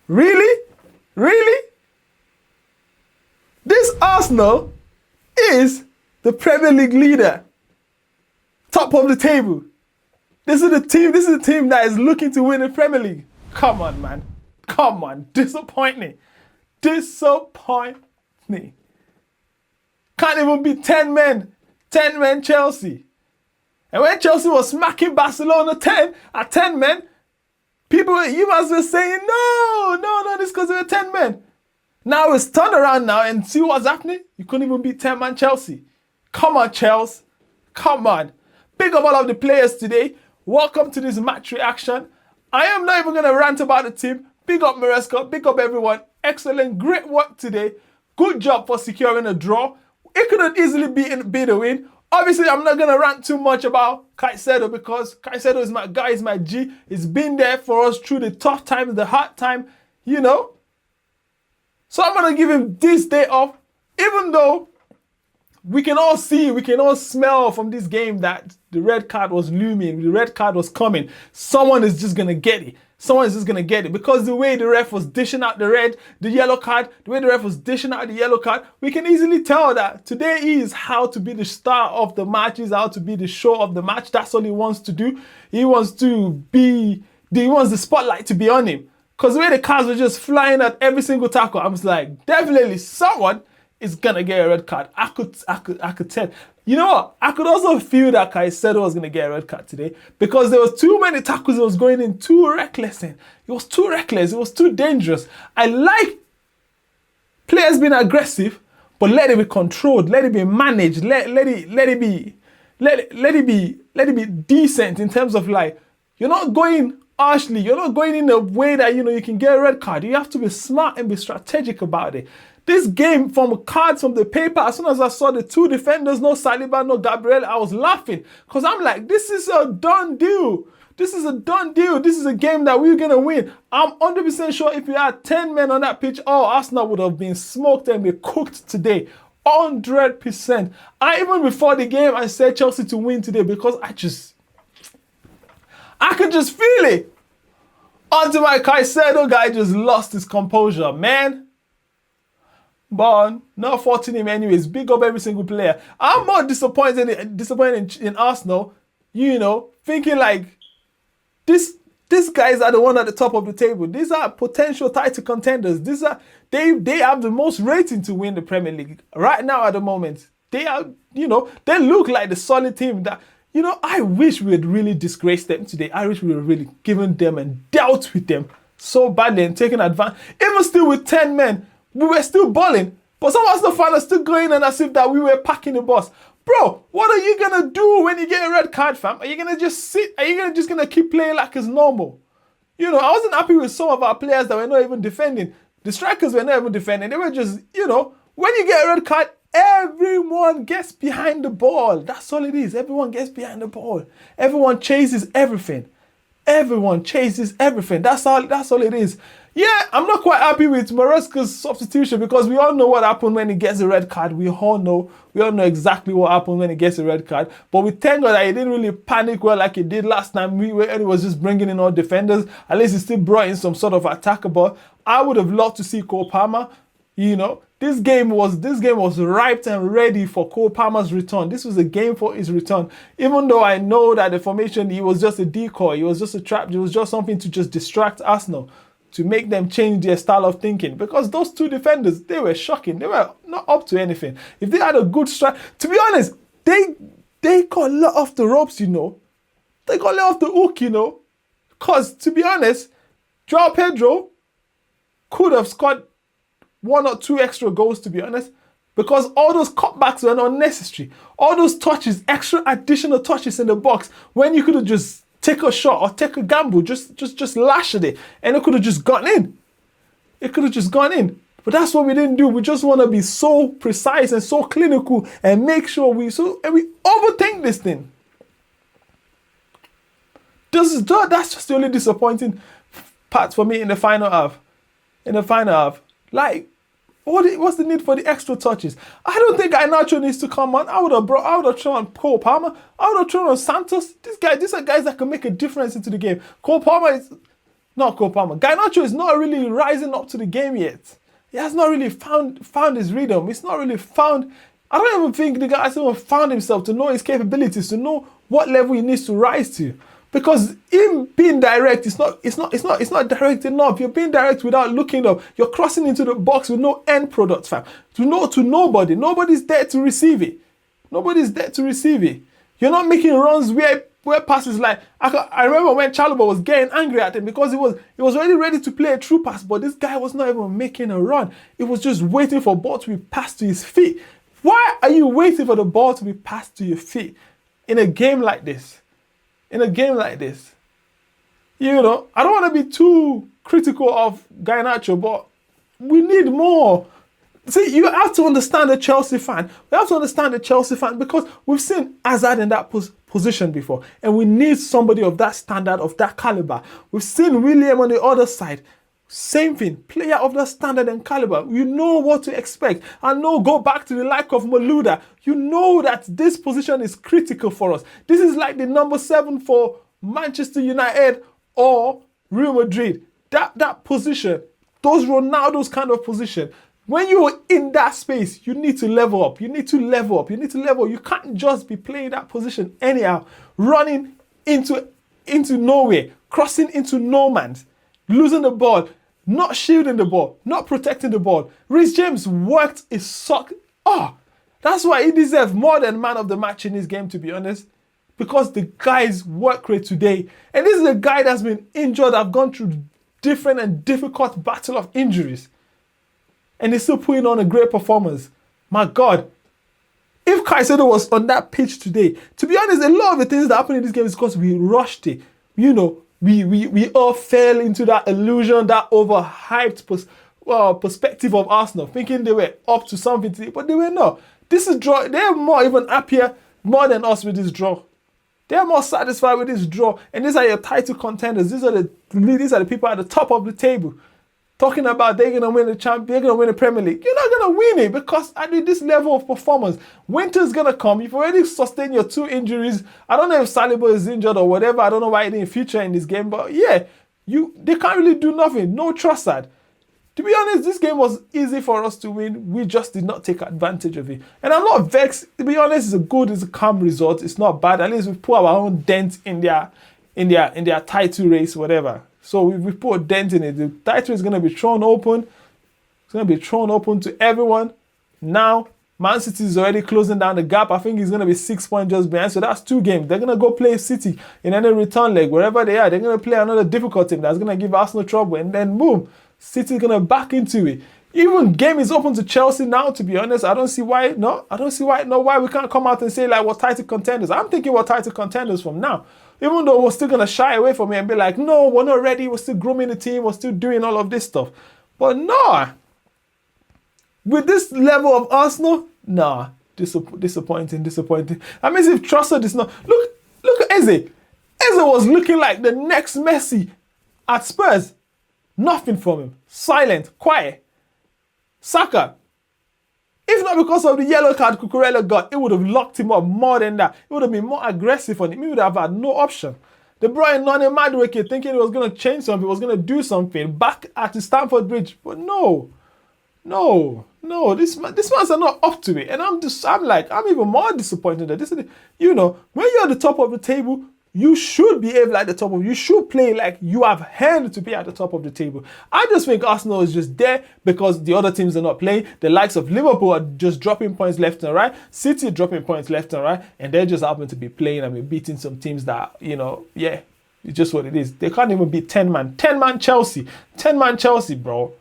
Really? Really? This Arsenal is the Premier League leader. Top of the table. This is the team that is looking to win the Premier League. Come on, man. Come on. Disappoint me. Disappoint me. Can't even beat 10 men. 10 men Chelsea. And when Chelsea was smacking Barcelona 10 men, you must be saying, no, this because they were 10 men. Now it's turned around now and see what's happening. You couldn't even beat 10 man Chelsea. Come on, Chelsea. Come on. Big up all of the players today. Welcome to this match reaction. I am not even going to rant about the team. Big up Maresca. Big up everyone. Excellent. Great work today. Good job for securing a draw. It could have easily be the win. Obviously, I'm not going to rant too much about Caicedo because Caicedo is my guy, is my G. He's been there for us through the tough times, the hard time, you know. So I'm going to give him this day off, even though we can all see, we can all smell from this game that the red card was looming, the red card was coming. Someone is just going to get it. Someone is just going to get it because the way the ref was dishing out the yellow card, the way the ref was dishing out the yellow card, we can easily tell that today is how to be the star of the match, is how to be the show of the match. That's all he wants to do. He wants the spotlight to be on him. Because the way the cards were just flying at every single tackle, I was like, definitely someone is going to get a red card. I could tell. You know what? I could also feel that Caicedo was going to get a red card today because there was too many tackles that was going in too reckless. It was too reckless. It was too dangerous. I like players being aggressive, but let it be controlled. Let it be managed. Let it be decent in terms of like, you're not going harshly. You're not going in a way that, you can get a red card. You have to be smart and be strategic about it. This game, from cards from the paper, as soon as I saw the two defenders, no Saliba, no Gabriel, I was laughing. Because I'm like, this is a done deal. This is a done deal. This is a game that we're going to win. I'm 100% sure if we had 10 men on that pitch, Arsenal would have been smoked and be cooked today. 100%. Even before the game, I said Chelsea to win today because I could just feel it. Until my Caicedo guy just lost his composure, man. But not faulting him anyways. Big up every single player. I'm more disappointed in Arsenal, thinking like these guys are the one at the top of the table. These are potential title contenders. They have the most rating to win the Premier League right now at the moment. They are, they look like the solid team that, I wish we had really disgraced them today. I wish we had really given them and dealt with them so badly and taken advantage. Even still with 10 men, we were still balling. But some Arsenal fans are still going and as if that we were packing the bus. Bro, what are you going to do when you get a red card, fam? Are you going to just sit? Are you just going to keep playing like it's normal? I wasn't happy with some of our players that were not even defending. The strikers were not even defending. They were just, when you get a red card, everyone gets behind the ball. That's all it is. Everyone gets behind the ball. Everyone chases everything. Everyone chases everything. That's all it is. Yeah, I'm not quite happy with Maresca's substitution because we all know what happened when he gets a red card. We all know exactly what happened when he gets a red card. But we thank God that he didn't really panic well like he did last time. He was just bringing in all defenders. At least he still brought in some sort of attacker. But I would have loved to see Cole Palmer. This game was ripe and ready for Cole Palmer's return. This was a game for his return. Even though I know that the formation, he was just a decoy. It was just a trap. It was just something to just distract Arsenal, to make them change their style of thinking. Because those two defenders, they were shocking. They were not up to anything. If they had a good strike, to be honest, they got let off the ropes, They got let off the hook, Because, to be honest, João Pedro could have scored 1 or 2 extra goals, to be honest. Because all those cutbacks were unnecessary. All those touches, extra additional touches in the box, when you could have just take a shot or take a gamble, just lash at it, and it could have just gone in. It could have just gone in. But that's what we didn't do. We just want to be so precise and so clinical and make sure we overthink this thing. That's just the only disappointing part for me in the final half. Like, what's the need for the extra touches? I don't think Iheanacho needs to come on. I would have thrown on Cole Palmer. I would have thrown on Santos. These are guys that can make a difference into the game. Cole Palmer Not Cole Palmer. Garnacho is not really rising up to the game yet. He has not really found his rhythm. He's not really found. I don't even think the guy has even found himself to know his capabilities, to know what level he needs to rise to. Because him being direct, it's not direct enough. You're being direct without looking up. You're crossing into the box with no end product, fam. To nobody. Nobody's there to receive it. Nobody's there to receive it. You're not making runs where passes like I remember when Chalobah was getting angry at him because he was already ready to play a true pass, but this guy was not even making a run. It was just waiting for the ball to be passed to his feet. Why are you waiting for the ball to be passed to your feet in a game like this? In a game like this, you know, I don't want to be too critical of Garnacho, but we need more. See, you have to understand the Chelsea fan. We have to understand the Chelsea fan because we've seen Hazard in that position before, and we need somebody of that standard, of that caliber. We've seen William on the other side. Same thing, player of that standard and caliber. You know what to expect. And no, go back to the like of Malouda. You know that this position is critical for us. This is like the number 7 for Manchester United or Real Madrid. That position, those Ronaldo's kind of position. When you're in that space, you need to level up. You need to level up. You need to level. You can't just be playing that position anyhow, running into nowhere, crossing into no man's, losing the ball, not shielding the ball, not protecting the ball. Reece James worked his sock. That's why he deserves more than man of the match in this game, to be honest. Because the guy's work rate today, and this is a guy that's been injured, I've gone through different and difficult battle of injuries. And he's still putting on a great performance. My God. If Caicedo was on that pitch today, to be honest, a lot of the things that happened in this game is because we rushed it. You know, we all fell into that illusion, that overhyped perspective of Arsenal, thinking they were up to something today, but they were not. This is draw. They're more even happier more than us with this draw. They're more satisfied with this draw. And these are your title contenders. These are the people at the top of the table. Talking about they're going to win the they're going to win the Premier League. You're not going to win it because at this level of performance, winter's going to come. You've already sustained your 2 injuries. I don't know if Saliba is injured or whatever. I don't know why he didn't feature in this game. But yeah, they can't really do nothing. No Trossard. To be honest, this game was easy for us to win. We just did not take advantage of it. And I'm not vexed. To be honest, it's a calm result. It's not bad. At least we put our own dent in their title race, whatever. So we put a dent in it. The title is going to be thrown open. It's going to be thrown open to everyone. Now, Man City is already closing down the gap. I think it's going to be 6 points just behind. So that's 2 games. They're going to go play City in any return leg. Wherever they are, they're going to play another difficult team that's going to give Arsenal trouble. And then, boom, City's going to back into it. Even game is open to Chelsea now, to be honest. I don't see why we can't come out and say, like, we're title contenders. I'm thinking we're title contenders from now. Even though we're still going to shy away from it and be like, no, we're not ready. We're still grooming the team. We're still doing all of this stuff. But no. With this level of Arsenal, nah. Disappointing. That means if Trossard is not... Look at Eze. Eze was looking like the next Messi at Spurs. Nothing from him. Silent. Quiet. Saka. If not because of the yellow card Cucurella got, it would have locked him up more than that. It would have been more aggressive on him. He would have had no option. They brought in Nani Madueke thinking he was going to change something, was going to do something back at the Stamford Bridge. But no, these ones are not up to it. And I'm even more disappointed that this is, when you're at the top of the table, you should behave like the top of, you should play like you have hand to be at the top of the table. I just think Arsenal is just there because the other teams are not playing. The likes of Liverpool are just dropping points left and right. City dropping points left and right. And they just happen to be playing and beating some teams that, it's just what it is. They can't even beat 10-man. 10-man Chelsea. 10-man Chelsea, bro.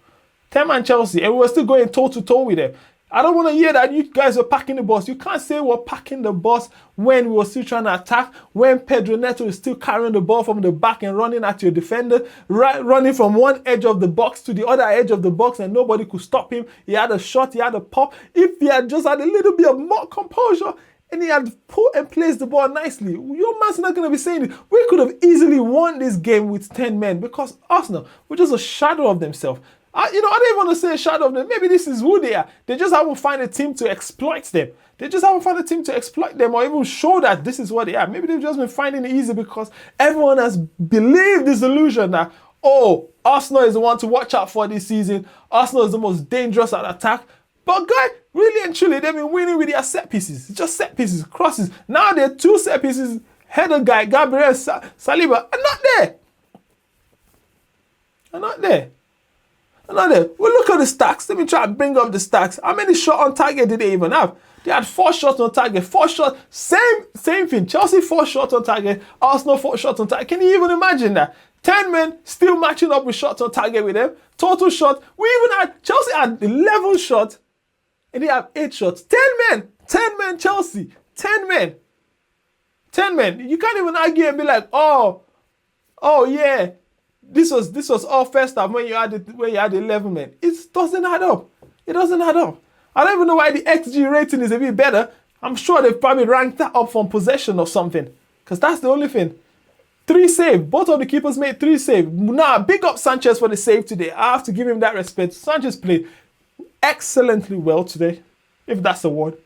10-man Chelsea. And we're still going toe-to-toe with them. I don't want to hear that you guys are packing the bus. You can't say we're packing the bus when we were still trying to attack, when Pedro Neto is still carrying the ball from the back and running at your defender, running from one edge of the box to the other edge of the box, and nobody could stop him. He had a shot, he had a pop. If he had just had a little bit of more composure and he had put and placed the ball nicely, your man's not going to be saying it. We could have easily won this game with 10 men because Arsenal were just a shadow of themselves. I don't even want to say a shadow of them. Maybe this is who they are. They just haven't found a team to exploit them. They just haven't found a team to exploit them or even show that this is what they are. Maybe they've just been finding it easy because everyone has believed this illusion that oh, Arsenal is the one to watch out for this season. Arsenal is the most dangerous at attack. But guy, really and truly, they've been winning with their set pieces. Just set pieces, crosses. Now they're 2 set pieces. Header guy, Gabriel Saliba, are not there. Are not there. Are not there. Well, look at the stacks. Let me try and bring up the stacks. How many shots on target did they even have? They had 4 shots on target. 4 shots. Same thing. Chelsea 4 shots on target. Arsenal 4 shots on target. Can you even imagine that? 10 men still matching up with shots on target with them. Total shots. Chelsea had 11 shots. And they have 8 shots. 10 men. 10 men Chelsea. 10 men. 10 men. You can't even argue and be like, oh yeah. This was all first half when you had 11 men. It doesn't add up. It doesn't add up. I don't even know why the XG rating is a bit better. I'm sure they've probably ranked that up from possession or something. Because that's the only thing. 3 saves. Both of the keepers made 3 saves. Now, big up Sanchez for the save today. I have to give him that respect. Sanchez played excellently well today, if that's the word.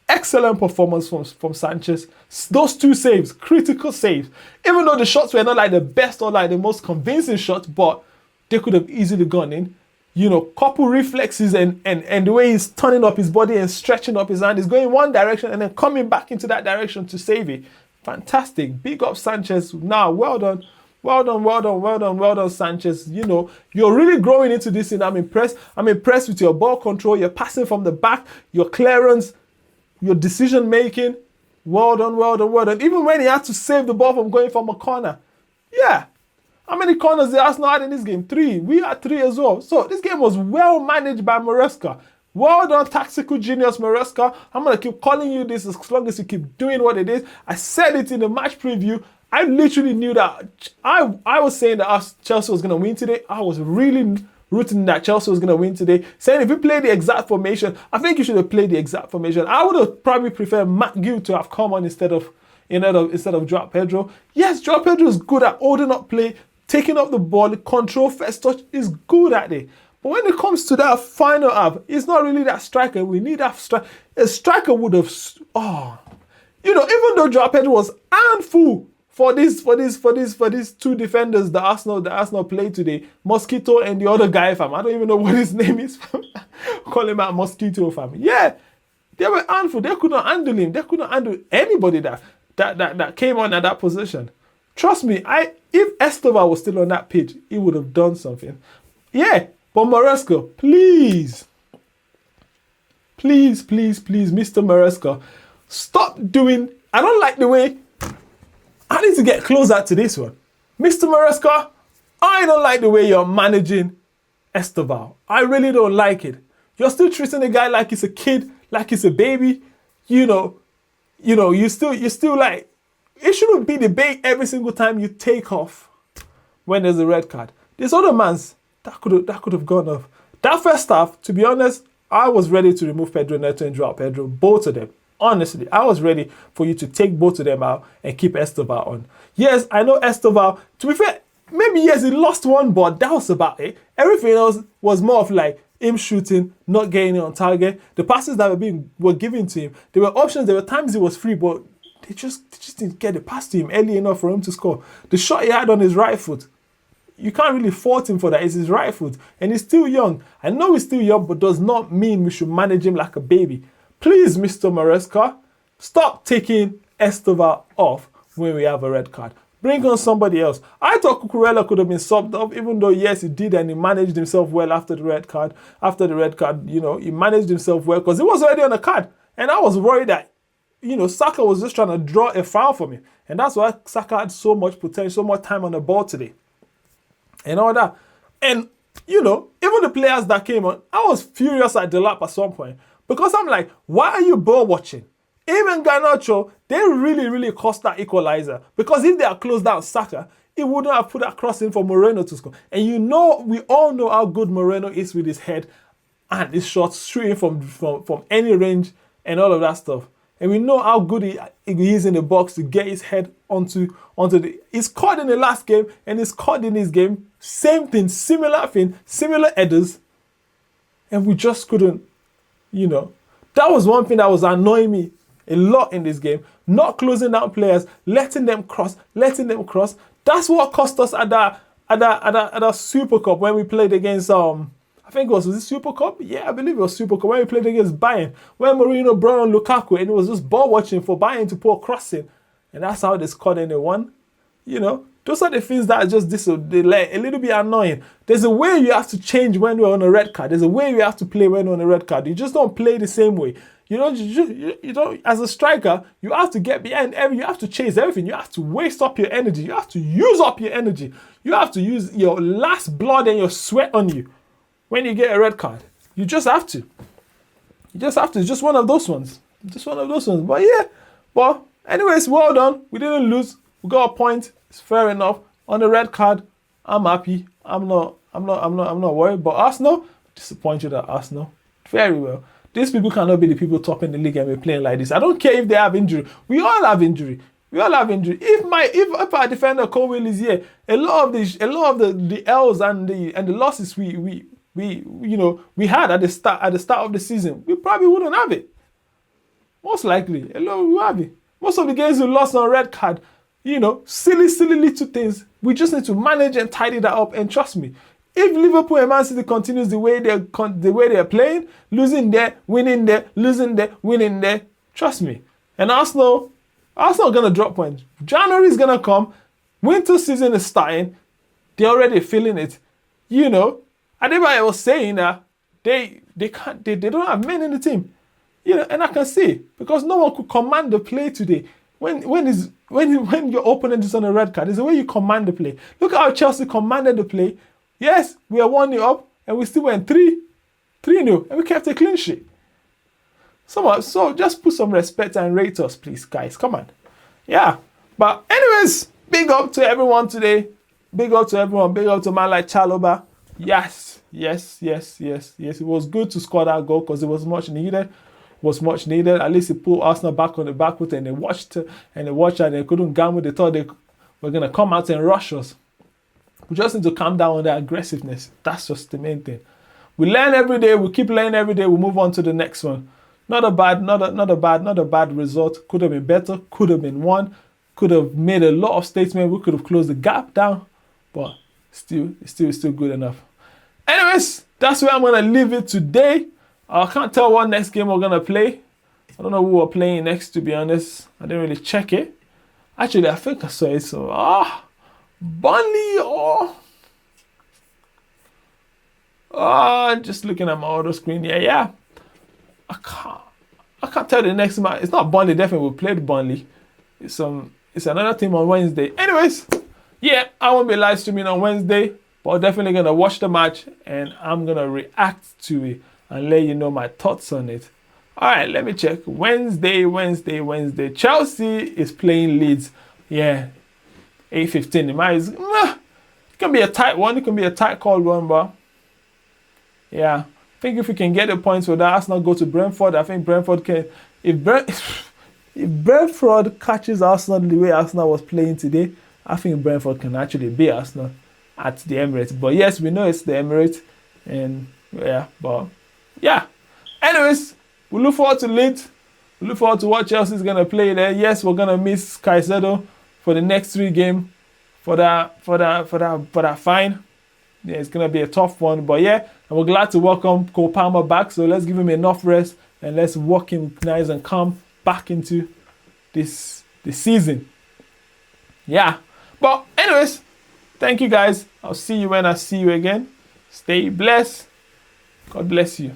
Excellent performance from Sanchez. Those 2 saves, critical saves. Even though the shots were not like the best or like the most convincing shots, but they could have easily gone in. You know, couple reflexes and the way he's turning up his body and stretching up his hand. He's going one direction and then coming back into that direction to save it. Fantastic. Big up Sanchez. Now, well done. Well done, Sanchez. You know, you're really growing into this and I'm impressed. I'm impressed with your ball control, your passing from the back, your clearance, your decision making. Well done. Even when he had to save the ball from going from a corner. Yeah. How many corners did Arsenal had in this game? 3. We had 3 as well. So this game was well managed by Maresca. Well done, tactical genius Maresca. I'm going to keep calling you this as long as you keep doing what it is. I said it in the match preview. I literally knew that. I was saying that Chelsea was going to win today. I was really rooting that Chelsea was going to win today. Saying if you play the exact formation, I think you should have played the exact formation. I would have probably preferred Matt Gill to have come on instead of Joao Pedro. Yes, Joao Pedro is good at holding up play, taking up the ball, control, first touch, is good at it. But when it comes to that final half, it's not really that striker. We need that striker. A striker would have, even though Joao Pedro was handful for these 2 defenders that Arsenal played today, Mosquito and the other guy, fam. I don't even know what his name is, fam. Call him out Mosquito, fam. Yeah, they were handful. They could not handle him. They could not handle anybody that came on at that position. Trust me, if Esteban was still on that pitch, he would have done something. Yeah, but Maresca, please, Mr. Maresca, stop doing. I don't like the way. I need to get closer to this one. Mr. Maresca, I don't like the way you're managing Esteban. I really don't like it. You're still treating the guy like he's a kid, like he's a baby. You still like, it shouldn't be debate every single time you take off when there's a red card. This other man's, that could have gone off. That first half, to be honest, I was ready to remove Pedro Neto and Joao Pedro, both of them. Honestly, I was ready for you to take both of them out and keep Esteban on. Yes, I know Esteban, to be fair, maybe yes, he lost one, but that was about it. Everything else was more of like him shooting, not getting it on target. The passes that were given to him, there were options, there were times he was free, but they just didn't get the pass to him early enough for him to score. The shot he had on his right foot, you can't really fault him for that. It's his right foot. And he's still young. I know he's still young, but does not mean we should manage him like a baby. Please, Mr. Maresca, stop taking Esteban off when we have a red card. Bring on somebody else. I thought Cucurella could have been subbed off, even though, yes, he did, and he managed himself well after the red card. After the red card, he managed himself well because he was already on a card. And I was worried that, Saka was just trying to draw a foul for me. And that's why Saka had so much potential, so much time on the ball today. And all that. And, even the players that came on, I was furious at Delap at some point. Because I'm like, why are you ball watching? Him and Garnacho, they really, really cost that equalizer. Because if they had closed down Saka, he wouldn't have put that cross in for Moreno to score. And we all know how good Moreno is with his head and his shots shooting from any range and all of that stuff. And we know how good he is in the box to get his head onto the. He's caught in the last game and he's caught in this game. Same thing, similar headers. And we just couldn't, That was one thing that was annoying me a lot in this game. Not closing down players, letting them cross. That's what cost us at that Super Cup when we played against I think was it Super Cup? Yeah, I believe it was Super Cup when we played against Bayern. When Mourinho brought on Lukaku and it was just ball watching for Bayern to put a cross in, and that's how they scored and they won. You know, those are the things that are just they like a little bit annoying. There's a way you have to change when you're on a red card. There's a way you have to play when you're on a red card. You just don't play the same way. You know, you don't. As a striker, you have to get behind everything. You have to chase everything. You have to waste up your energy. You have to use up your energy. You have to use your last blood and your sweat on you when you get a red card. You just have to. You just have to. It's just one of those ones. Just one of those ones. But yeah. Well, anyways, well done. We didn't lose. We got a point. It's fair enough. On the red card, I'm happy. I'm not worried. But Arsenal, disappointed at Arsenal. Very well. These people cannot be the people topping the league and we're playing like this. I don't care if they have injury. We all have injury. We all have injury. If our defender Colwill is here, a lot of the L's and the losses we had at the start of the season, we probably wouldn't have it. Most likely, we will have it. Most of the games we lost on red card, silly little things. We just need to manage and tidy that up. And trust me, if Liverpool and Man City continues the way they're playing, losing there, winning there, losing there, winning there, trust me. And Arsenal gonna drop points. January is gonna come. Winter season is starting. They're already feeling it. Adebayo was saying that they don't have men in the team. And I can see because no one could command the play today. When your opponent is on a red card, it's the way you command the play. Look at how Chelsea commanded the play. Yes, we are 1-0 up, and we still went 3-0, and we kept a clean sheet. So just put some respect and rate us, please, guys. Come on. Yeah. But anyways, big up to everyone today. Big up to everyone. Big up to man like Chalobah. Yes. It was good to score that goal because it was much needed. At least it put Arsenal back on the back foot and they watched and they couldn't gamble. They thought they were going to come out and rush us. We just need to calm down on the aggressiveness. That's just the main thing. We learn every day. We keep learning every day. We move on to the next one. Not a bad result. Could have been better. Could have been won. Could have made a lot of statements. We could have closed the gap down. But it's still good enough. Anyways, that's where I'm going to leave it today. I can't tell what next game we're going to play. I don't know who we're playing next, to be honest. I didn't really check it. Actually, I think I saw it. So, Burnley or... just looking at my auto screen. Yeah. I can't tell the next match. It's not Burnley. Definitely we played Burnley. It's another team on Wednesday. Anyways, yeah, I won't be live streaming on Wednesday, but I'm definitely gonna watch the match and I'm gonna react to it and let you know my thoughts on it. All right, let me check. Wednesday. Chelsea is playing Leeds. Yeah, 8:15. It can be a tight one. It can be a tight called one, but yeah, I think if we can get the points for that, Arsenal go to Brentford. I think Brentford can. If Brentford catches Arsenal the way Arsenal was playing today, I think Brentford can actually beat Arsenal at the Emirates. But yes, we know it's the Emirates, and yeah. Anyways, we look forward to Leeds. We look forward to what Chelsea is gonna play there. Yes, we're gonna miss Caicedo for the next 3 games for that fine. Yeah, it's gonna be a tough one, but yeah, and we're glad to welcome Cole Palmer back. So let's give him enough rest and let's walk him nice and calm back into this season. Yeah, but anyways, thank you guys. I'll see you when I see you again. Stay blessed. God bless you.